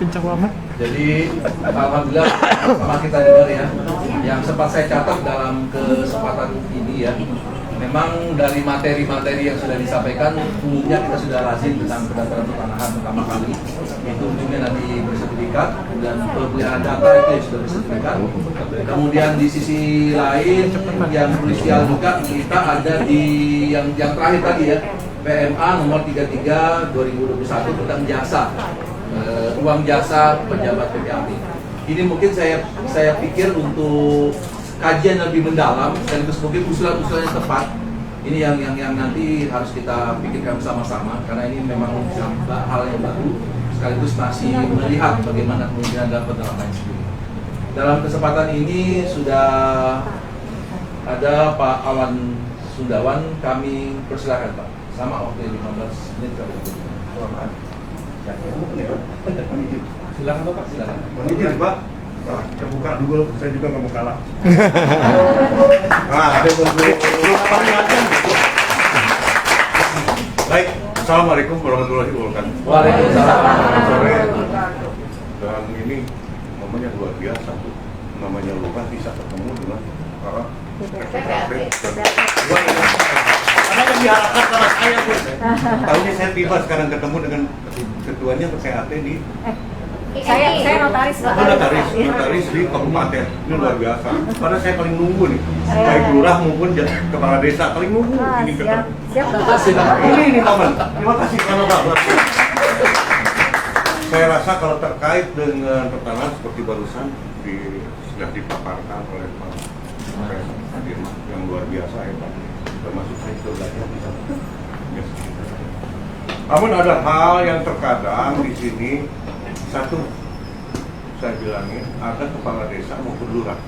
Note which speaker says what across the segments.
Speaker 1: Jadi alhamdulillah sama kita dengar ya, yang sempat saya catat dalam kesempatan ini ya, memang dari materi-materi yang sudah disampaikan umumnya kita sudah lazim tentang pendaftaran pertanahan pertama kali, itu ujungnya nanti bersertifikat dan pemeliharaan data itu yang sudah bersertifikat. Kemudian di sisi lain yang krusial juga kita ada di yang terakhir tadi ya, PMA nomor 33 2021 tentang jasa, uang jasa pejabat PPAP. Ini mungkin saya pikir untuk kajian lebih mendalam dan mungkin usulan-usulan yang tepat ini yang nanti harus kita pikirkan bersama-sama, karena ini memang hal yang baru sekaligus masih melihat bagaimana kemungkinan dalam penerapan sendiri. Dalam kesempatan ini sudah ada Pak Awan Sundawan, kami persilakan Pak, sama waktu 15 menit kalau begitu. Silakan Pak, silakan.
Speaker 2: Izin Pak, terbuka dulu, saya juga nggak mau kalah. Ada baik, assalamualaikum warahmatullahi wabarakatuh.
Speaker 1: Waalaikumsalam.
Speaker 2: Sore, dan ini namanya luar biasa tuh, namanya lupa bisa ketemu dengan para karena yang diharapkan sama saya pun. Tahunya saya tiba sekarang ketemu dengan ketuanya PPAT di
Speaker 3: Saya notaris Pak.
Speaker 2: Notaris di kabupaten. Ini luar biasa. Karena saya paling nunggu nih, baik lurah maupun kepala desa paling nunggu ini ketemu.
Speaker 3: Siap.
Speaker 2: Ini teman. Terima kasih karena Bapak. Saya rasa kalau terkait dengan pertanahan seperti barusan sudah dipaparkan oleh Pak Hadirman yang luar biasa ya Pak. Termasuk saya juga belajar di sana. Namun ada hal yang terkadang di sini, satu, saya bilangin, ada kepala desa maupun lurah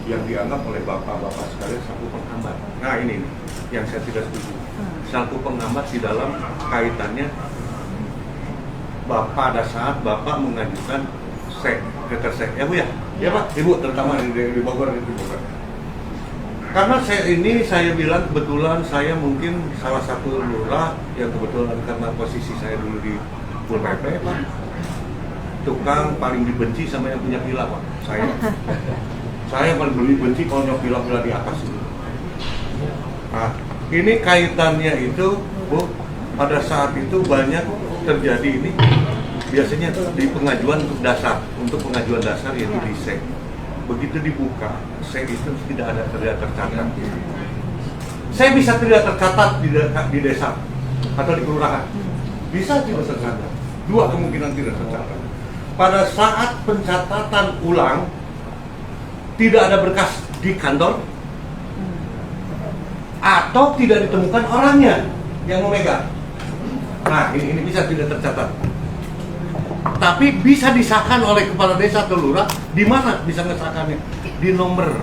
Speaker 2: yang dianggap oleh bapak-bapak sekalian satu penghambat. Nah ini nih, yang saya tidak setuju. Satu penghambat di dalam kaitannya bapak pada saat bapak mengajukan ya Bu ya? Ya Pak, Ibu terutama di Bogor itu Bogor. Karena saya bilang kebetulan saya mungkin salah satu lurah yang kebetulan karena posisi saya dulu di Pul PP Pak, tukang paling dibenci sama yang punya villa Pak. Saya paling benci kalau yang villa-villa di atas itu. Nah, ini kaitannya itu Bu, pada saat itu banyak terjadi ini biasanya di pengajuan untuk pengajuan dasar yaitu di SEK. Begitu dibuka, SEK itu tidak tercatat. Saya bisa tidak tercatat di desa atau di kelurahan. Bisa tidak tercatat. Dua kemungkinan tidak tercatat. Pada saat pencatatan ulang tidak ada berkas di kantor atau tidak ditemukan orangnya yang memegang. Nah, ini bisa tidak tercatat. Tapi bisa disahkan oleh kepala desa atau lurah. Di mana bisa ngesahkannya? Di nomor.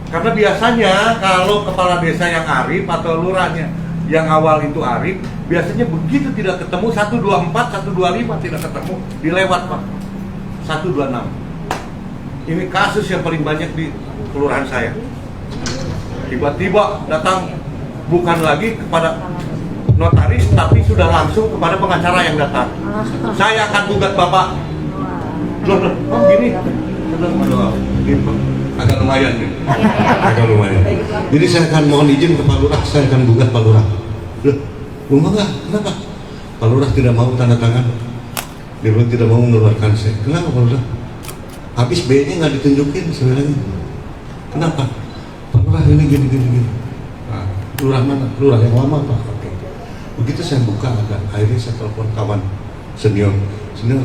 Speaker 2: Karena biasanya kalau kepala desa yang arif atau lurahnya yang awal itu arif, biasanya begitu tidak ketemu 124, 125 tidak ketemu, dilewat Pak. 126. Ini kasus yang paling banyak di kelurahan saya. Tiba-tiba datang bukan lagi kepada notaris, tapi sudah langsung kepada pengacara yang datang. Saya akan gugat Bapak. Loh, gini. Agak lumayan nih. Agak lumayan. Jadi saya akan mohon izin ke Pak Lurah, saya akan gugat Pak Lurah. Loh, enggak, kenapa? Pak Lurah tidak mau tanda tangan. Dia bilang tidak mau mengeluarkan saya. Kenapa Pak Lurah? Habis B-nya nggak ditunjukin sebenarnya. Kenapa? Pak Lurah ini gini. Nah, Lurah mana? Lurah yang lama Pak. Oke. Begitu saya buka akhirnya saya telepon kawan senior,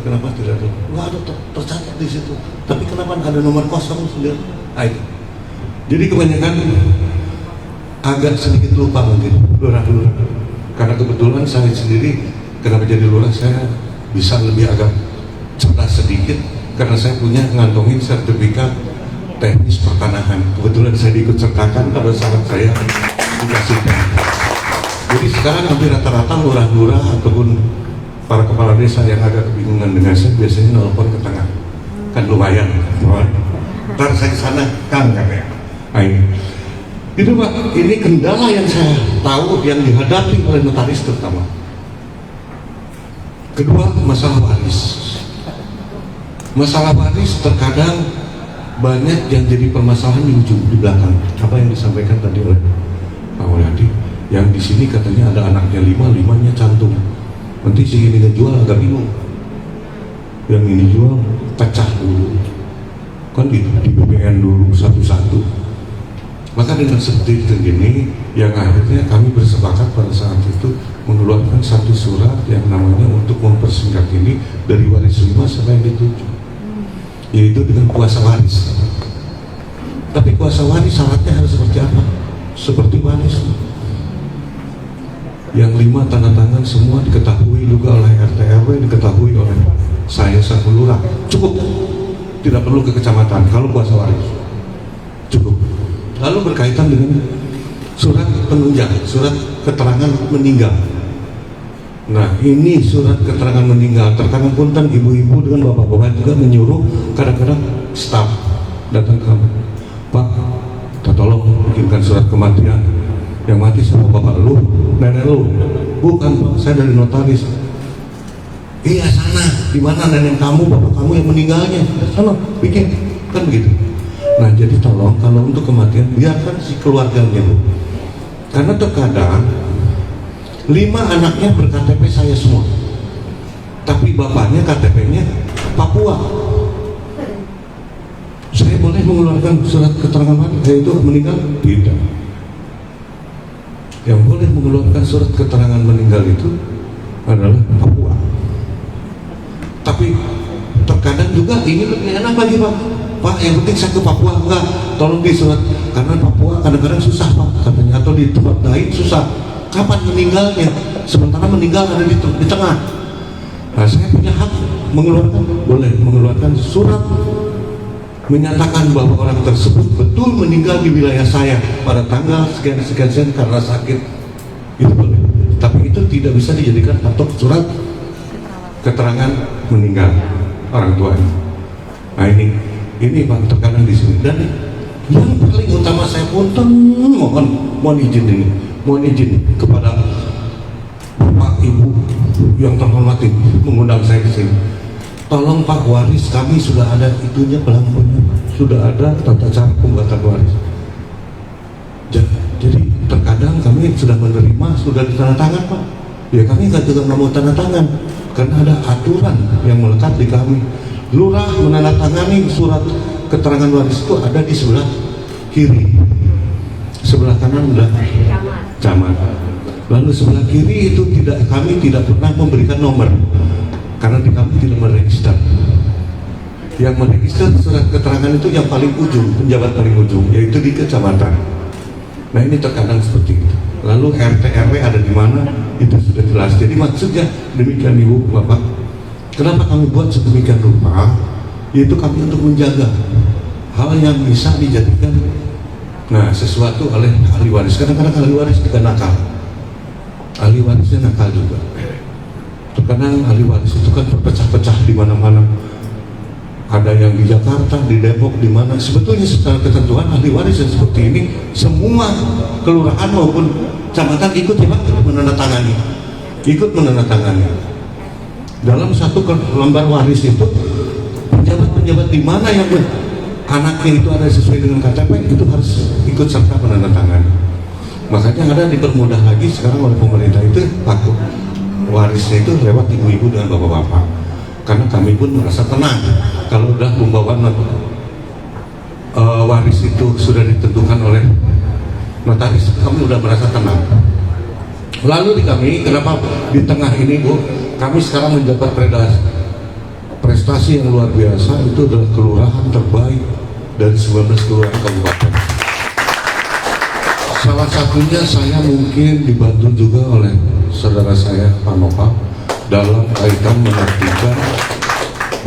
Speaker 2: kenapa tidak ada? Nggak ada tercatat di situ. Tapi kenapa ada nomor kosong sendiri? Itu. Jadi kebanyakan agak sedikit lupa mungkin lurah. Karena kebetulan saya sendiri kenapa jadi lurah, saya bisa lebih agak cerdas sedikit karena saya punya ngantongin sertifikat teknis pertanahan. Kebetulan saya diikut sertakan pada saat saya dikasihkan. Jadi sekarang hampir rata-rata lurah-lurah ataupun para kepala desa yang agak kebingungan dengan saya biasanya nelfon ke tengah, kan lumayan. Ntar saya kesana, Kang katanya. Nah ini, itu Pak, ini kendala yang saya tahu yang dihadapi oleh notaris terutama. Kedua, masalah waris. Masalah waris terkadang banyak yang jadi permasalahan di ujung, di belakang. Apa yang disampaikan tadi oleh Pak Wahyadi, yang di sini katanya ada anaknya 5, 5-nya cantum. Nanti si ini ngejual agak bingung. Yang ini jual pecah dulu. Kan di BBN dulu satu-satu. Maka dengan seperti itu gini, yang akhirnya kami bersepakat pada saat itu mengeluarkan satu surat yang namanya untuk mempersingkat ini dari waris 5 sampai yang dituju, yaitu dengan kuasa waris. Tapi kuasa waris syaratnya harus seperti apa? Seperti waris. Yang 5 tanda tangan semua diketahui juga oleh RT RW, diketahui oleh saya selaku lurah. Cukup. Tidak perlu ke kecamatan kalau kuasa waris. Cukup. Lalu berkaitan dengan surat penunjang, surat keterangan meninggal. Nah, ini surat keterangan meninggal. Terkadang punten ibu-ibu dengan bapak-bapak juga menyuruh kadang-kadang staf datang ke kami. Pak, tolong bikinkan surat kematian. Yang mati sama bapak lu, nenek lu. Bukan Pak, saya dari notaris. Iya sana, di mana nenek kamu, bapak kamu yang meninggalnya? Sana, bikin, kan begitu. Nah, jadi tolong kalau untuk kematian biarkan si keluarganya, Bu. Karena terkadang 5 anaknya ber-KTP saya semua, tapi bapaknya KTP-nya Papua. Saya boleh mengeluarkan surat keterangan mati yaitu meninggal? Tidak. Yang boleh mengeluarkan surat keterangan meninggal itu adalah Papua. Tapi terkadang juga ini lebih enak lagi, Pak. Pak, yang penting saya ke Papua, enggak, tolong di surat, karena Papua kadang-kadang susah Pak katanya, atau di tempat lain susah. Kapan meninggalnya? Sementara meninggal ada di tengah. Nah, saya punya hak mengeluarkan, boleh mengeluarkan surat menyatakan bahwa orang tersebut betul meninggal di wilayah saya pada tanggal sekian karena sakit. Itu boleh. Tapi itu tidak bisa dijadikan patok surat keterangan meninggal orang tuanya. Nah, ini Pak, terkadang di sini. Dan yang paling utama saya mohon izin kepada Bapak Ibu yang terhormat mengundang saya ke sini. Tolong Pak, waris kami sudah ada itunya, belangkonya, sudah ada tata cara pembuatan waris. Jadi terkadang kami sudah menerima, sudah ditandatangan Pak. Ya kami nggak juga mau tanda tangan karena ada aturan yang melekat di kami. Lurah menandatangani surat keterangan waris itu ada di sebelah kiri, sebelah kanan adalah camat. Lalu sebelah kiri itu kami tidak pernah memberikan nomor karena di kami tidak meregister. Yang meregister surat keterangan itu yang paling ujung, penjabat paling ujung, yaitu di kecamatan. Nah, ini terkadang seperti itu. Lalu RT RW ada di mana itu sudah jelas. Jadi maksudnya demikian Ibu Bapak. Kenapa kami buat sedemikian rupa? Yaitu kami untuk menjaga hal yang bisa dijadikan sesuatu oleh ahli waris. Kadang-kadang ahli waris juga nakal. Ahli warisnya nakal juga. Terkadang ahli waris itu kan terpecah-pecah di mana-mana. Ada yang di Jakarta, di Depok, di mana. Sebetulnya secara ketentuan ahli waris yang seperti ini semua kelurahan maupun kecamatan ikut ya Pak menandatangani. Ikut menandatangani. Dalam satu lembar waris itu penjabat-penjabat di mana yang anaknya itu ada sesuai dengan KTP itu harus ikut serta menandatangani. Makanya ada dipermudah lagi sekarang oleh pemerintah itu Pak, warisnya itu lewat ibu-ibu dengan bapak-bapak. Karena kami pun merasa tenang kalau udah pembawaan waris itu sudah ditentukan oleh notaris, kami udah merasa tenang. Lalu di kami, kenapa di tengah ini Bu, kami sekarang mendapat prestasi yang luar biasa, itu adalah kelurahan terbaik dari 19 kelurahan kabupaten. Salah satunya saya mungkin dibantu juga oleh saudara saya Pak Nova dalam kaitan menertibkan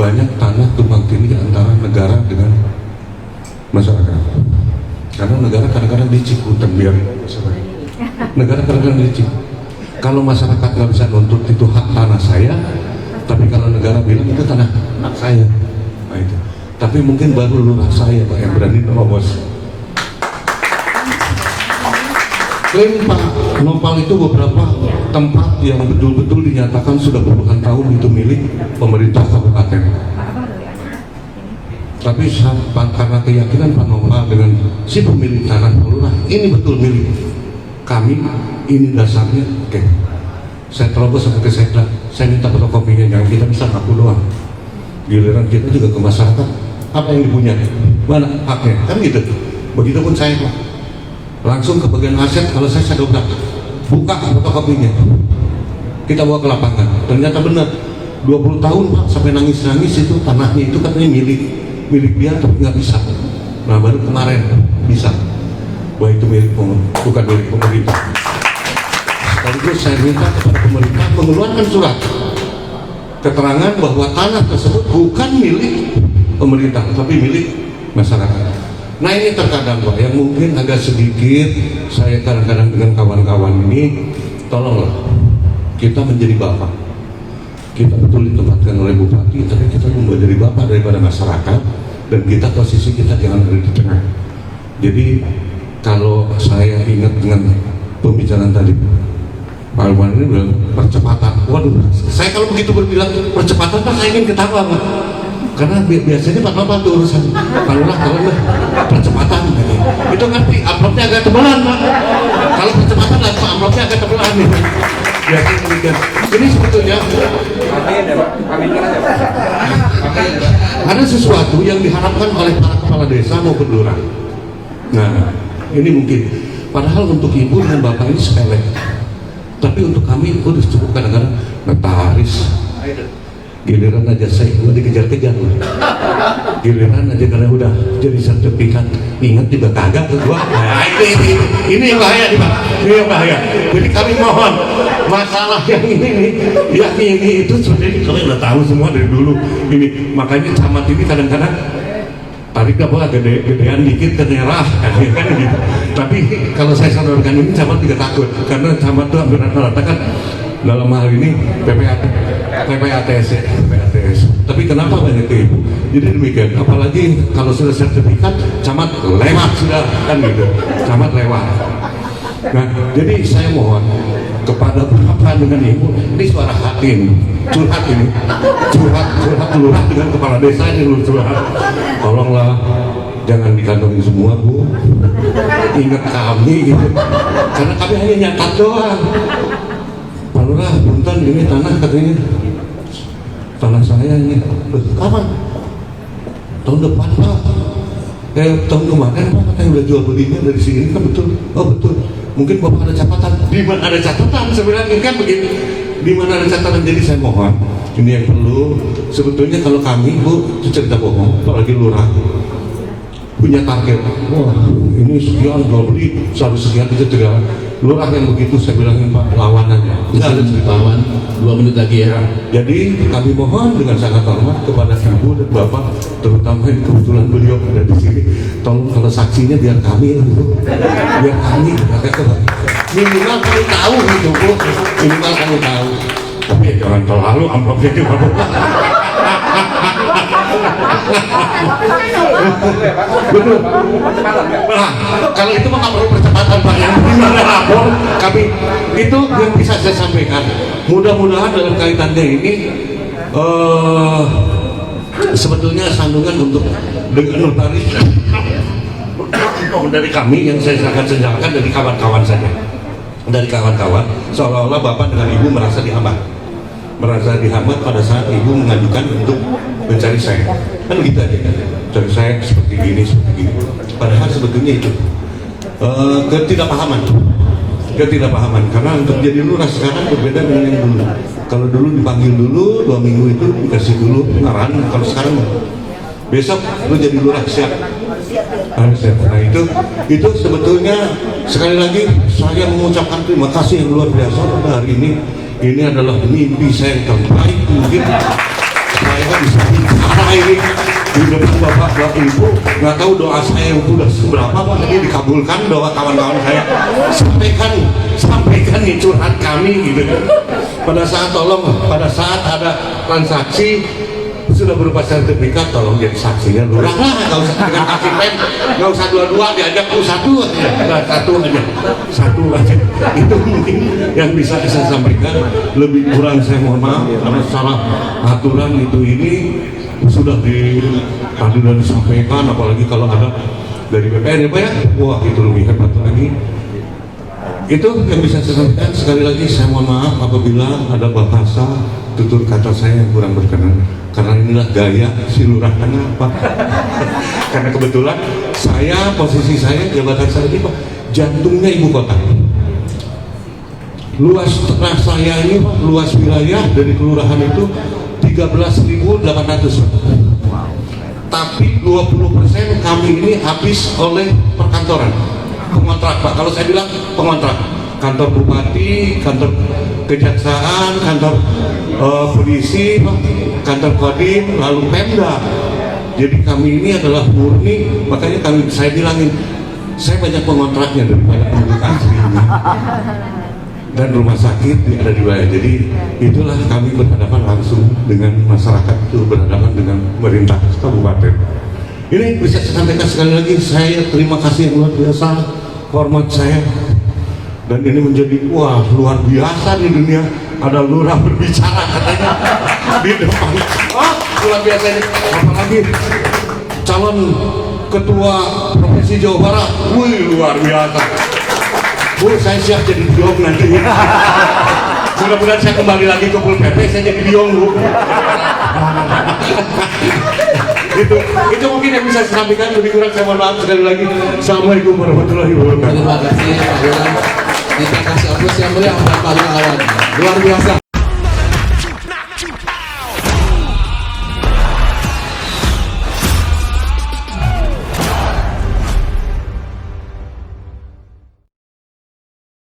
Speaker 2: banyak tanah tumpang tindih antara negara dengan masyarakat. Karena negara kadang-kadang licik, biar negara kadang-kadang licik. Kalau masyarakat nggak bisa nuntut itu hak tanah saya, tapi kalau negara bilang itu tanah anak saya, nah itu. Tapi mungkin baru lurah saya Pak yang berani nerobos. Klaim Pak Nopal itu beberapa tempat yang betul-betul dinyatakan sudah puluhan tahun itu milik pemerintah kabupaten. Tapi karena keyakinan Pak Nopal dengan si pemilik tanah Palurah, ini betul milik kami, ini dasarnya, oke. Saya terobos sampai ke sekda, saya minta fotokopinya, jangan kita bisa ngaku doang. Giliran kita juga ke masyarakat, apa yang dipunya, mana haknya, kan gitu. Begitupun saya Pak, langsung ke bagian aset, kalau saya dobrak, buka fotokopinya, kita bawa ke lapangan, ternyata benar, 20 tahun Pak, sampai nangis-nangis itu tanahnya itu katanya milik dia, tapi nggak bisa. Nah baru kemarin bisa, bahwa itu bukan milik pemerintah. Sekaligus saya minta kepada pemerintah mengeluarkan surat keterangan bahwa tanah tersebut bukan milik pemerintah, tapi milik masyarakat. Nah ini terkadang Pak, yang mungkin agak sedikit saya kadang-kadang dengan kawan-kawan ini, tolonglah kita menjadi bapak. Kita betul ditempatkan oleh bupati, tapi kita menjadi bapak daripada masyarakat, dan kita posisi kita jangan ada di tengah. Jadi kalau saya ingat dengan pembicaraan tadi, Pak Alwan ini bilang percepatan. Waduh, saya kalau begitu berbilang percepatan Pak, saya ingin ketawa Pak. Karena biasanya Pak Nopal tuh urusan kalau percepatan gitu. Itu ngerti, amplopnya agak tebalan Pak. Kalau percepatan lah amplopnya agak tebalan nih. Biasanya demikian. Ini sebetulnya ada sesuatu yang diharapkan oleh para kepala desa maupun lurah. Nah, ini mungkin. Padahal untuk ibu dan bapak ini sepele. Tapi untuk kami udah cukup kadang-kadang notaris. Giliran aja saya udah dikejar-kejar. Giliran aja karena udah jadi sertifikat, ingat juga kagak ke gua. Nah, ini yang bahaya nih Pak. Ini yang bahaya. Jadi kami mohon masalah yang ini itu sebenarnya kalian udah tahu semua dari dulu. Ini makanya camat ini kadang-kadang tarik apa gedean dikit ke daerah kan gitu. Tapi kalau saya sodorkan ini camat juga takut karena camat itu hampir rata-rata kan dalam hal ini PPATS. Tapi kenapa banyak ke ibu? Jadi demikian. Apalagi kalau sudah sertifikat, camat lewat sudah kan gitu. Camat lewat. Nah, jadi saya mohon kepada bapak dengan ibu, ini suara hati ini, curhat lurah dengan kepala desa ini curhat. Tolonglah jangan dikantongin semua Bu, ingat kami gitu, karena kami hanya nyatat doang. Pak Lurah, punten ini tanah katanya tanah saya ini. Kapan? Tahun depan Pak. Tahun kemarin Pak katanya udah jual belinya dari sini kan betul? Oh betul. Mungkin Bapak ada catatan. Di mana ada catatan sebenarnya kan begini. Di mana ada catatan, jadi saya mohon ini yang perlu. Sebetulnya kalau kami Bu, itu cerita bohong, apalagi lurah punya target. Wah ini sekian jual beli, 100 sekian itu tidak. Lurah yang begitu saya bilangin Pak, lawan aja. Nggak ada cerita lawan. 2 menit lagi ya. Jadi kami mohon dengan sangat hormat kepada Ibu dan Bapak, terutama yang kebetulan beliau ada di sini. Tolong kalau saksinya biar kami, biar kami, minimal kami tahu gitu Bu, minimal kami tahu. Tapi ya jangan terlalu amplopnya itu Bapak. Betul. Nah, kalau itu mah nggak perlu percepatan Pak, yang gimana lapor kami itu yang bisa saya sampaikan. Mudah-mudahan dalam kaitannya ini sebetulnya sandungan untuk dengan notaris dari kami yang saya akan sejarahkan dari kawan-kawan saja, dari kawan-kawan seolah-olah Bapak dengan Ibu merasa dihambat pada saat Ibu mengajukan untuk mencari saya, kan gitu aja, cari saya seperti gini. Padahal sebetulnya itu ketidakpahaman, karena untuk jadi lurah sekarang berbeda dengan yang dulu. Kalau dulu dipanggil dulu 2 minggu itu dikasih dulu arahan, kalau sekarang besok lu jadi lurah siap. Nah itu sebetulnya sekali lagi saya mengucapkan terima kasih yang luar biasa pada hari ini. Ini adalah mimpi saya yang terbaik mungkin. Saya bisa bicara ini di depan Bapak Ibu, nggak tahu doa saya yang sudah seberapa Pak, ini dikabulkan doa kawan-kawan saya. Sampaikan nih curhat kami gitu. Pada saat ada transaksi sudah berupa sertifikat, tolong jadi saksinya lurah lah, nggak usah dengan kaki pem, nggak usah dua-dua, diajak lu satu aja, satu aja. Itu mungkin yang bisa saya sampaikan. Lebih kurang saya mohon maaf karena secara aturan ini sudah tadi sudah disampaikan, apalagi kalau ada dari BPN ya Pak ya, wah itu lebih hebat lagi. Itu yang bisa saya sampaikan. Sekali lagi saya mohon maaf apabila ada bahasa tutur kata saya yang kurang berkenan, karena inilah gaya si lurah kenapa. Karena kebetulan posisi saya, jabatan saya ini Pak, jantungnya ibu kota. Luas tanah saya ini Pak, luas wilayah dari kelurahan itu 13.800 Pak. Tapi 20% kami ini habis oleh perkantoran, pengontrak Pak. Kalau saya bilang pengontrak, kantor bupati, kantor kejaksaan, kantor polisi, kantor kodim, lalu Pemda. Jadi kami ini adalah murni, makanya saya bilangin, saya banyak pengontraknya daripada penduduk aslinya. Dan rumah sakit ada di wilayah. Jadi itulah kami berhadapan langsung dengan masyarakat, itu berhadapan dengan pemerintah kabupaten. Ini bisa saya sampaikan sekali lagi, saya terima kasih yang luar biasa, hormat saya. Dan ini menjadi wah luar biasa di dunia, ada lurah berbicara katanya di depan. Luar biasa ini. Apalagi calon ketua provinsi Jawa Barat, wih luar biasa. Bu, saya siap jadi biong nanti. Mudah-mudahan saya kembali lagi ke Pol PP, saya jadi biong Bu. Itu mungkin yang bisa saya sampaikan. Lebih kurang saya mohon maaf sekali lagi. Assalamualaikum warahmatullahi wabarakatuh.
Speaker 1: Terima kasih Pak Lurah. Kita kasih apresiasi yang meriah untuk Pak Lurah. Luar biasa.